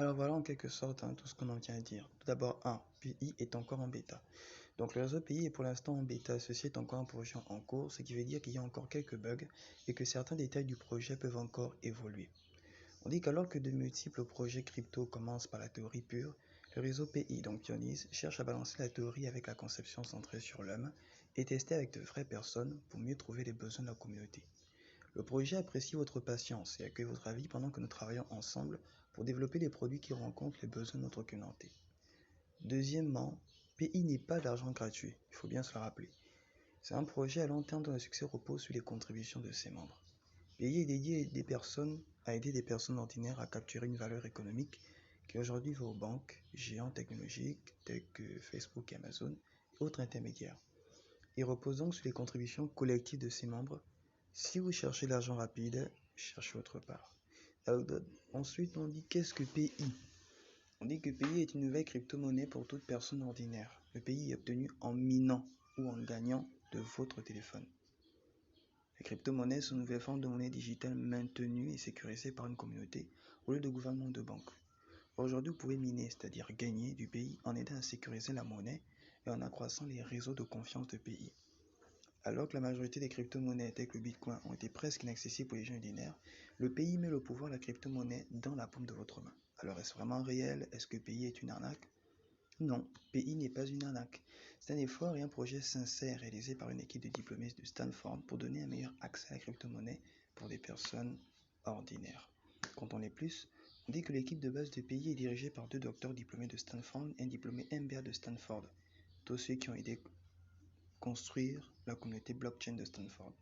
Alors voilà en quelque sorte tout ce qu'on en vient à dire. Tout d'abord, PI est encore en bêta. Donc le réseau PI est pour l'instant en bêta, ceci est encore un projet en cours, ce qui veut dire qu'il y a encore quelques bugs et que certains détails du projet peuvent encore évoluer. On dit qu'alors que de multiples projets crypto commencent par la théorie pure, le réseau PI, donc Pioneers, cherche à balancer la théorie avec la conception centrée sur l'homme et tester avec de vraies personnes pour mieux trouver les besoins de la communauté. Le projet apprécie votre patience et accueille votre avis pendant que nous travaillons ensemble pour développer des produits qui rencontrent les besoins de notre communauté. Deuxièmement, PI n'est pas d'argent gratuit, il faut bien se le rappeler. C'est un projet à long terme dont le succès repose sur les contributions de ses membres. PI est dédié à aider des personnes ordinaires à capturer une valeur économique qui aujourd'hui va aux banques, géants technologiques tels que Facebook et Amazon et autres intermédiaires. Il repose donc sur les contributions collectives de ses membres. Si vous cherchez l'argent rapide, cherchez autre part. Ensuite, on dit qu'est-ce que PI? On dit que PI est une nouvelle crypto-monnaie pour toute personne ordinaire. Le PI est obtenu en minant ou en gagnant de votre téléphone. Les crypto-monnaies sont une nouvelle forme de monnaie digitale maintenue et sécurisée par une communauté au lieu de gouvernement ou de banque. Aujourd'hui, vous pouvez miner, c'est-à-dire gagner du PI en aidant à sécuriser la monnaie et en accroissant les réseaux de confiance de PI. Alors que la majorité des crypto-monnaies telles que le Bitcoin ont été presque inaccessibles pour les gens ordinaires, le PI met le pouvoir de la crypto-monnaie dans la paume de votre main. Alors est-ce vraiment réel? Est-ce que PI est une arnaque? Non, PI n'est pas une arnaque. C'est un effort et un projet sincère réalisé par une équipe de diplômés de Stanford pour donner un meilleur accès à la crypto-monnaie pour des personnes ordinaires. Quand on est plus, on dit que l'équipe de base de PI est dirigée par 2 docteurs diplômés de Stanford et un diplômé MBA de Stanford, tous ceux qui ont aidé construire la communauté blockchain de Stanford.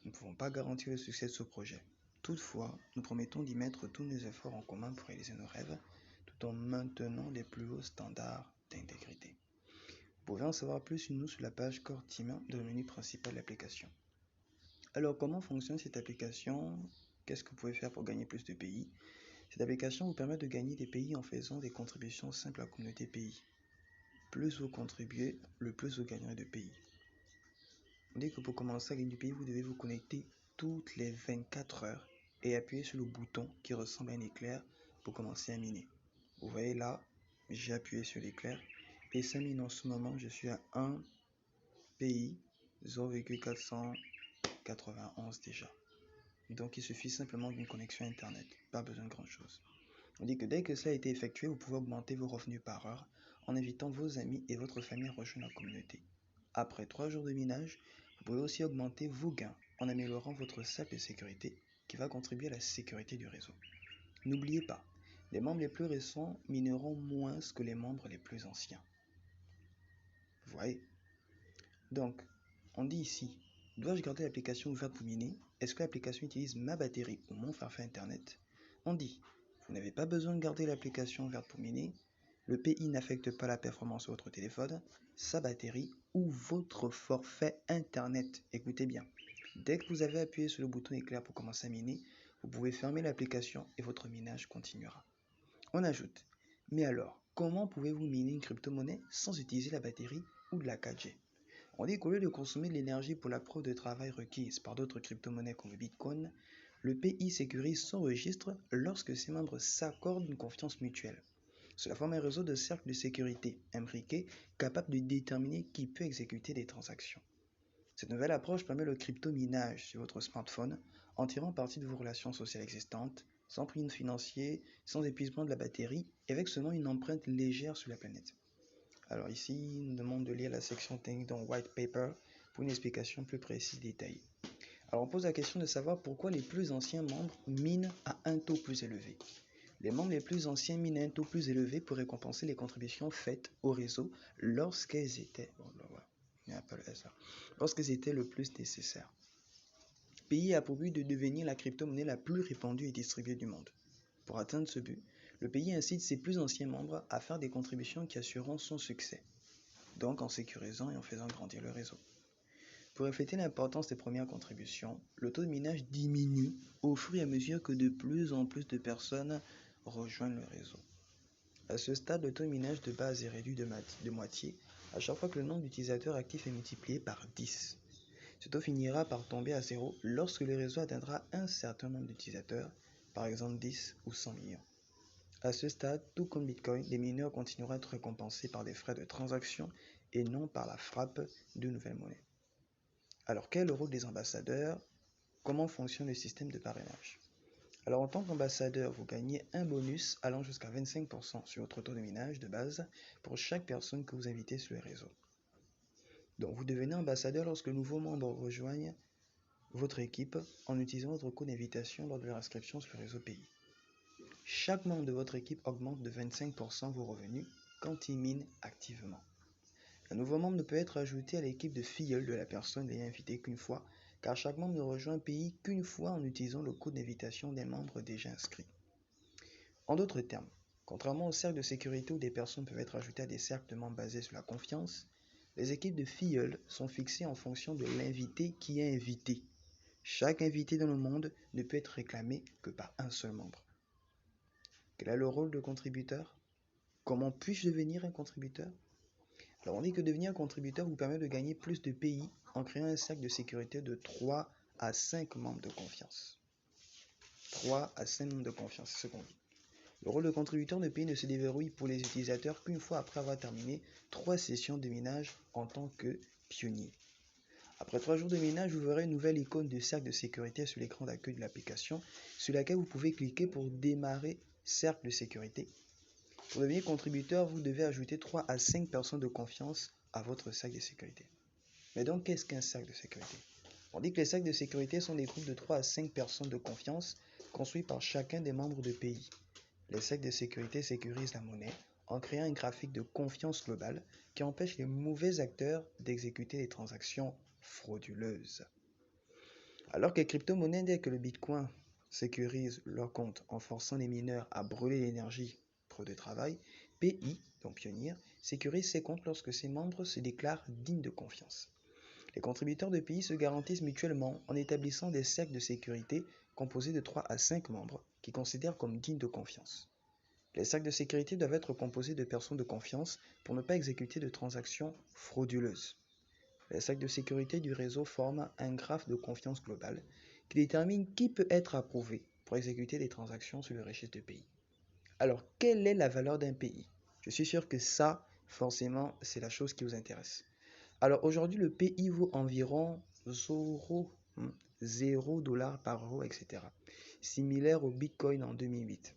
Nous ne pouvons pas garantir le succès de ce projet. Toutefois, nous promettons d'y mettre tous nos efforts en commun pour réaliser nos rêves, tout en maintenant les plus hauts standards d'intégrité. Vous pouvez en savoir plus sur nous sur la page Core Team dans le menu principal de l'application. Alors, comment fonctionne cette application? Qu'est-ce que vous pouvez faire pour gagner plus de pays? Cette application vous permet de gagner des pays en faisant des contributions simples à la communauté pays. Plus vous contribuez, le plus vous gagnerez de pays. On dit que pour commencer à gagner du pays, vous devez vous connecter toutes les 24 heures et appuyer sur le bouton qui ressemble à un éclair pour commencer à miner. Vous voyez là, j'ai appuyé sur l'éclair et ça mine en ce moment, je suis à 1 pays 0,491 déjà. Donc il suffit simplement d'une connexion internet, pas besoin de grand chose. On dit que dès que cela a été effectué, vous pouvez augmenter vos revenus par heure en invitant vos amis et votre famille à rejoindre la communauté. Après 3 jours de minage, vous pouvez aussi augmenter vos gains en améliorant votre cercle de sécurité qui va contribuer à la sécurité du réseau. N'oubliez pas, les membres les plus récents mineront moins que les membres les plus anciens. Vous voyez? Donc, on dit ici, dois-je garder l'application ouverte pour miner? Est-ce que l'application utilise ma batterie ou mon forfait internet? On dit, vous n'avez pas besoin de garder l'application ouverte pour miner. Le PI n'affecte pas la performance de votre téléphone, sa batterie ou votre forfait internet. Écoutez bien, dès que vous avez appuyé sur le bouton éclair pour commencer à miner, vous pouvez fermer l'application et votre minage continuera. On ajoute, mais alors, comment pouvez-vous miner une crypto-monnaie sans utiliser la batterie ou de la 4G? On dit qu'au lieu de consommer de l'énergie pour la preuve de travail requise par d'autres crypto-monnaies comme le Bitcoin, le PI sécurise son registre lorsque ses membres s'accordent une confiance mutuelle. Cela forme un réseau de cercles de sécurité imbriqués capable de déterminer qui peut exécuter des transactions. Cette nouvelle approche permet le crypto-minage sur votre smartphone en tirant parti de vos relations sociales existantes, sans prix financier, sans épuisement de la batterie et avec seulement une empreinte légère sur la planète. Alors ici, il nous demande de lire la section technique dans White Paper pour une explication plus précise détaillée. Alors on pose la question de savoir pourquoi les plus anciens membres minent à un taux plus élevé. Les membres les plus anciens minent à un taux plus élevé pour récompenser les contributions faites au réseau lorsqu'elles étaient le plus nécessaires. PI a pour but de devenir la crypto-monnaie la plus répandue et distribuée du monde. Pour atteindre ce but, le pays incite ses plus anciens membres à faire des contributions qui assureront son succès, donc en sécurisant et en faisant grandir le réseau. Pour refléter l'importance des premières contributions, le taux de minage diminue au fur et à mesure que de plus en plus de personnes rejoignent le réseau. À ce stade, le taux de minage de base est réduit de moitié à chaque fois que le nombre d'utilisateurs actifs est multiplié par 10. Ce taux finira par tomber à 0 lorsque le réseau atteindra un certain nombre d'utilisateurs, par exemple 10 ou 100 millions. À ce stade, tout comme Bitcoin, les mineurs continueront à être récompensés par des frais de transaction et non par la frappe de nouvelles monnaies. Alors, quel est le rôle des ambassadeurs? Comment fonctionne le système de parrainage? Alors, en tant qu'ambassadeur, vous gagnez un bonus allant jusqu'à 25% sur votre taux de minage de base pour chaque personne que vous invitez sur les réseaux. Donc, vous devenez ambassadeur lorsque de nouveaux membres rejoignent votre équipe en utilisant votre code d'invitation lors de leur inscription sur le réseau pays. Chaque membre de votre équipe augmente de 25% vos revenus quand il mine activement. Un nouveau membre ne peut être ajouté à l'équipe de filleul de la personne l'ayant invité qu'une fois, car chaque membre ne rejoint un pays qu'une fois en utilisant le code d'invitation des membres déjà inscrits. En d'autres termes, contrairement aux cercles de sécurité où des personnes peuvent être ajoutées à des cercles de membres basés sur la confiance, les équipes de filleuls sont fixées en fonction de l'invité qui est invité. Chaque invité dans le monde ne peut être réclamé que par un seul membre. Quel est le rôle de contributeur? Comment puis-je devenir un contributeur? Alors on dit que devenir un contributeur vous permet de gagner plus de pays en créant un cercle de sécurité de 3 à 5 membres de confiance. 3 à 5 membres de confiance, c'est ce qu'on dit. Le rôle de contributeur de pays ne se déverrouille pour les utilisateurs qu'une fois après avoir terminé 3 sessions de minage en tant que pionnier. Après 3 jours de minage, vous verrez une nouvelle icône de cercle de sécurité sur l'écran d'accueil de l'application sur laquelle vous pouvez cliquer pour démarrer cercle de sécurité. Pour devenir contributeur, vous devez ajouter 3 à 5 personnes de confiance à votre cercle de sécurité. Mais donc, qu'est-ce qu'un cercle de sécurité? On dit que les cercles de sécurité sont des groupes de 3 à 5 personnes de confiance construits par chacun des membres de pays. Les cercles de sécurité sécurisent la monnaie en créant un graphique de confiance globale qui empêche les mauvais acteurs d'exécuter les transactions frauduleuses. Alors que les crypto-monnaies telles que le Bitcoin sécurisent leurs comptes en forçant les mineurs à brûler l'énergie pour de travail, PI, donc Pionnier, sécurise ses comptes lorsque ses membres se déclarent dignes de confiance. Les contributeurs de pays se garantissent mutuellement en établissant des cercles de sécurité composés de 3 à 5 membres qui considèrent comme dignes de confiance. Les cercles de sécurité doivent être composés de personnes de confiance pour ne pas exécuter de transactions frauduleuses. Les cercles de sécurité du réseau forment un graphe de confiance globale qui détermine qui peut être approuvé pour exécuter des transactions sur le registre de pays. Alors, quelle est la valeur d'un pays? Je suis sûr que ça, forcément, c'est la chose qui vous intéresse. Alors, aujourd'hui, le pays vaut environ 0 $ par euro, etc. Similaire au Bitcoin en 2008.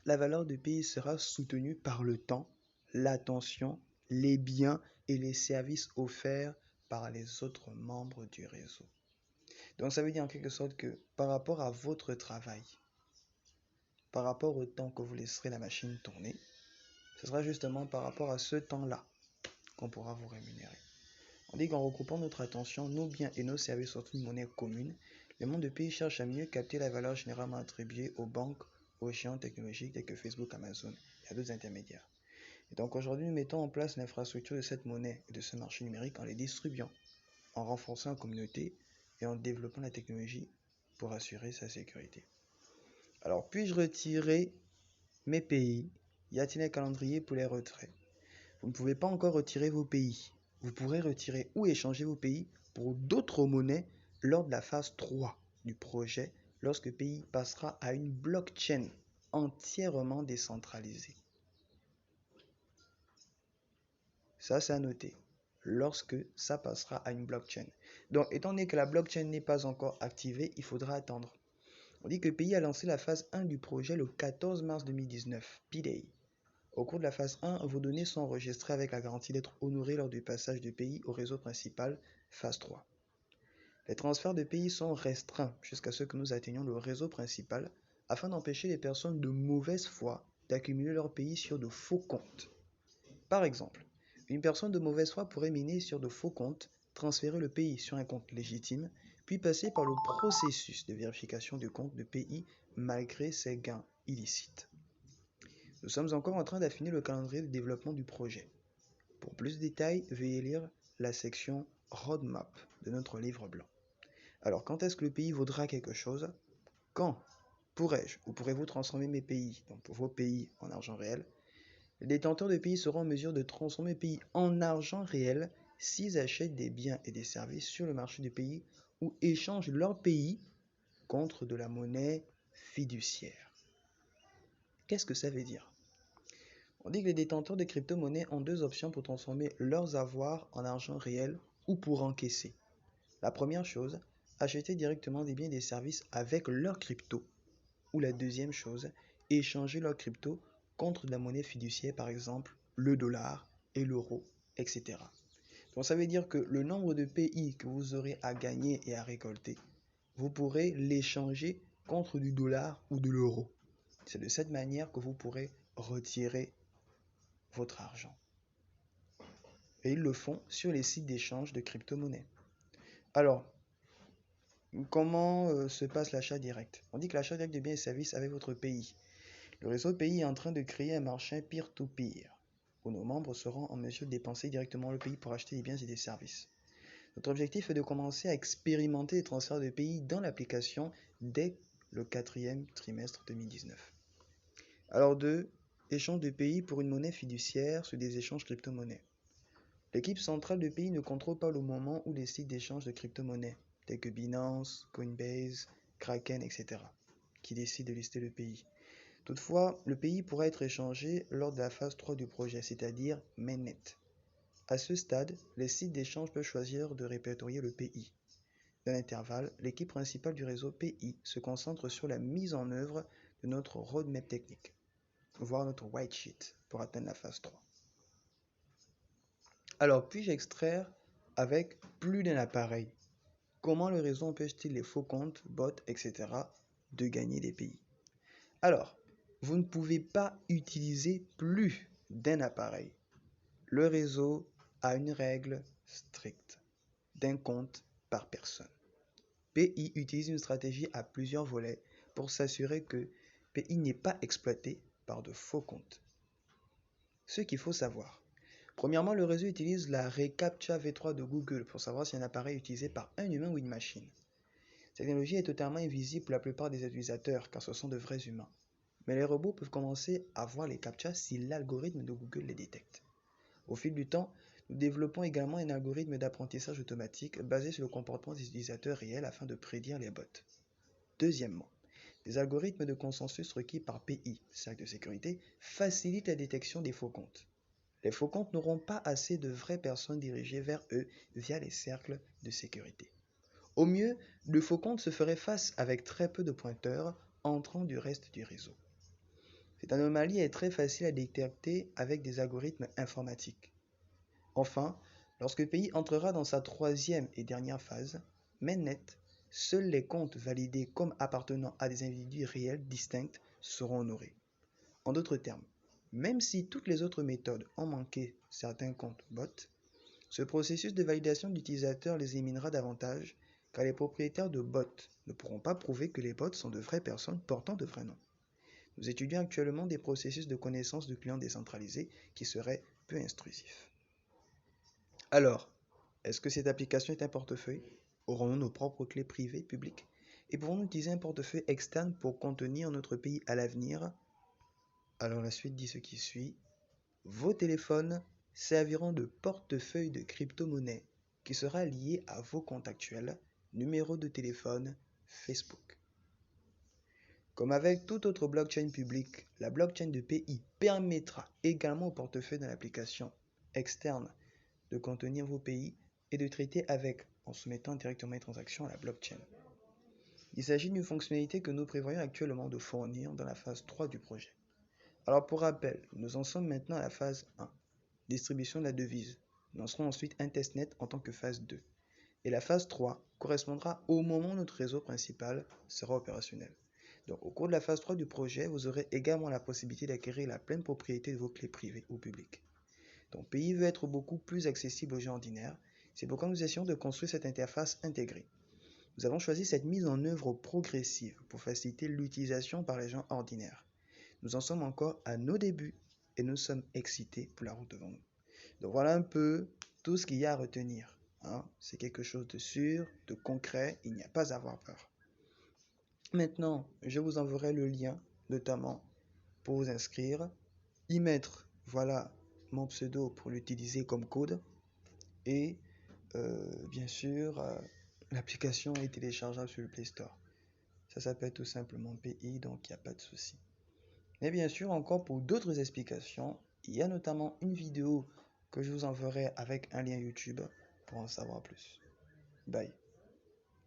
La valeur du pays sera soutenue par le temps, l'attention, les biens et les services offerts par les autres membres du réseau. Donc ça veut dire en quelque sorte que par rapport à votre travail, par rapport au temps que vous laisserez la machine tourner, ce sera justement par rapport à ce temps-là qu'on pourra vous rémunérer. On dit qu'en regroupant notre attention, nos biens et nos services sur une monnaie commune, le monde de pays cherche à mieux capter la valeur généralement attribuée aux banques, aux géants technologiques tels que Facebook, Amazon et à d'autres intermédiaires. Et donc aujourd'hui, nous mettons en place l'infrastructure de cette monnaie et de ce marché numérique en les distribuant, en renforçant la communauté et en développant la technologie pour assurer sa sécurité. Alors, puis-je retirer mes pays? Y a-t-il un calendrier pour les retraits? Vous ne pouvez pas encore retirer vos pays. Vous pourrez retirer ou échanger vos pays pour d'autres monnaies lors de la phase 3 du projet, lorsque le pays passera à une blockchain entièrement décentralisée. Ça, c'est à noter. Lorsque ça passera à une blockchain. Donc, étant donné que la blockchain n'est pas encore activée, il faudra attendre. On dit que le pays a lancé la phase 1 du projet le 14 mars 2019, P-Day. Au cours de la phase 1, vos données sont enregistrées avec la garantie d'être honorées lors du passage du pays au réseau principal, phase 3. Les transferts de pays sont restreints jusqu'à ce que nous atteignions le réseau principal afin d'empêcher les personnes de mauvaise foi d'accumuler leur pays sur de faux comptes. Par exemple, une personne de mauvaise foi pourrait miner sur de faux comptes, transférer le pays sur un compte légitime, puis passer par le processus de vérification du compte de pays malgré ses gains illicites. Nous sommes encore en train d'affiner le calendrier de développement du projet. Pour plus de détails, veuillez lire la section Roadmap de notre livre blanc. Alors, quand est-ce que le pays vaudra quelque chose? Quand pourrais-je ou pourrez-vous transformer mes pays, donc vos pays, en argent réel? Les détenteurs de pays seront en mesure de transformer le pays en argent réel s'ils achètent des biens et des services sur le marché du pays ou échangent leur pays contre de la monnaie fiduciaire. Qu'est-ce que ça veut dire? On dit que les détenteurs de crypto-monnaies ont deux options pour transformer leurs avoirs en argent réel ou pour encaisser. La première chose, acheter directement des biens et des services avec leur crypto. Ou la deuxième chose, échanger leur crypto contre de la monnaie fiduciaire, par exemple le dollar et l'euro, etc. Donc ça veut dire que le nombre de pays que vous aurez à gagner et à récolter, vous pourrez l'échanger contre du dollar ou de l'euro. C'est de cette manière que vous pourrez retirer votre argent. Et ils le font sur les sites d'échange de crypto-monnaies. Alors, comment se passe l'achat direct? On dit que l'achat direct de biens et services avec votre pays. Le réseau pays est en train de créer un marché peer-to-peer, où nos membres seront en mesure de dépenser directement le pays pour acheter des biens et des services. Notre objectif est de commencer à expérimenter les transferts de pays dans l'application dès le 4e trimestre 2019. Alors 2. Échange de pays pour une monnaie fiduciaire sur des échanges crypto-monnaies. L'équipe centrale de pays ne contrôle pas le moment où les sites d'échange de crypto-monnaies, tels que Binance, Coinbase, Kraken, etc., qui décident de lister le pays. Toutefois, le pays pourra être échangé lors de la phase 3 du projet, c'est-à-dire mainnet. À ce stade, les sites d'échange peuvent choisir de répertorier le pays. Dans l'intervalle, l'équipe principale du réseau PI se concentre sur la mise en œuvre de notre roadmap technique, voire notre white sheet, pour atteindre la phase 3. Alors, puis-je extraire avec plus d'un appareil? Comment le réseau empêche-t-il les faux comptes, bots, etc. de gagner des pays? Alors, vous ne pouvez pas utiliser plus d'un appareil. Le réseau a une règle stricte d'un compte par personne. PI utilise une stratégie à plusieurs volets pour s'assurer que PI n'est pas exploité par de faux comptes. Ce qu'il faut savoir. Premièrement, le réseau utilise la reCAPTCHA V3 de Google pour savoir si un appareil est utilisé par un humain ou une machine. Cette technologie est totalement invisible pour la plupart des utilisateurs car ce sont de vrais humains. Mais les robots peuvent commencer à voir les CAPTCHA si l'algorithme de Google les détecte. Au fil du temps, nous développons également un algorithme d'apprentissage automatique basé sur le comportement des utilisateurs réels afin de prédire les bots. Deuxièmement, des algorithmes de consensus requis par PI, cercle de sécurité, facilitent la détection des faux comptes. Les faux comptes n'auront pas assez de vraies personnes dirigées vers eux via les cercles de sécurité. Au mieux, le faux compte se ferait face avec très peu de pointeurs entrant du reste du réseau. Cette anomalie est très facile à détecter avec des algorithmes informatiques. Enfin, lorsque PI entrera dans sa troisième et dernière phase, mainnet, seuls les comptes validés comme appartenant à des individus réels distincts seront honorés. En d'autres termes, même si toutes les autres méthodes ont manqué certains comptes bots, ce processus de validation d'utilisateurs les éliminera davantage car les propriétaires de bots ne pourront pas prouver que les bots sont de vraies personnes portant de vrais noms. Nous étudions actuellement des processus de connaissance de clients décentralisés qui seraient peu intrusifs. Alors, est-ce que cette application est un portefeuille? Aurons-nous nos propres clés privées, publiques? Et pouvons-nous utiliser un portefeuille externe pour contenir notre pays à l'avenir? Alors la suite dit ce qui suit. Vos téléphones serviront de portefeuille de crypto-monnaie qui sera lié à vos comptes actuels, numéro de téléphone, Facebook. Comme avec toute autre blockchain publique, la blockchain de PI permettra également au portefeuille de l'application externe de contenir vos pays et de traiter avec en soumettant directement les transactions à la blockchain. Il s'agit d'une fonctionnalité que nous prévoyons actuellement de fournir dans la phase 3 du projet. Alors pour rappel, nous en sommes maintenant à la phase 1, distribution de la devise. Nous lancerons ensuite un testnet en tant que phase 2. Et la phase 3 correspondra au moment où notre réseau principal sera opérationnel. Donc au cours de la phase 3 du projet, vous aurez également la possibilité d'acquérir la pleine propriété de vos clés privées ou publiques. Donc PI veut être beaucoup plus accessible aux gens ordinaires, c'est pourquoi nous essayons de construire cette interface intégrée. Nous avons choisi cette mise en œuvre progressive pour faciliter l'utilisation par les gens ordinaires. Nous en sommes encore à nos débuts et nous sommes excités pour la route devant nous. Donc voilà un peu tout ce qu'il y a à retenir. C'est quelque chose de sûr, de concret, il n'y a pas à avoir peur. Maintenant, je vous enverrai le lien, notamment pour vous inscrire, y mettre, voilà, mon pseudo pour l'utiliser comme code et bien sûr, l'application est téléchargeable sur le Play Store. Ça s'appelle tout simplement PI, donc il n'y a pas de souci. Mais bien sûr, encore pour d'autres explications, il y a notamment une vidéo que je vous enverrai avec un lien YouTube pour en savoir plus. Bye.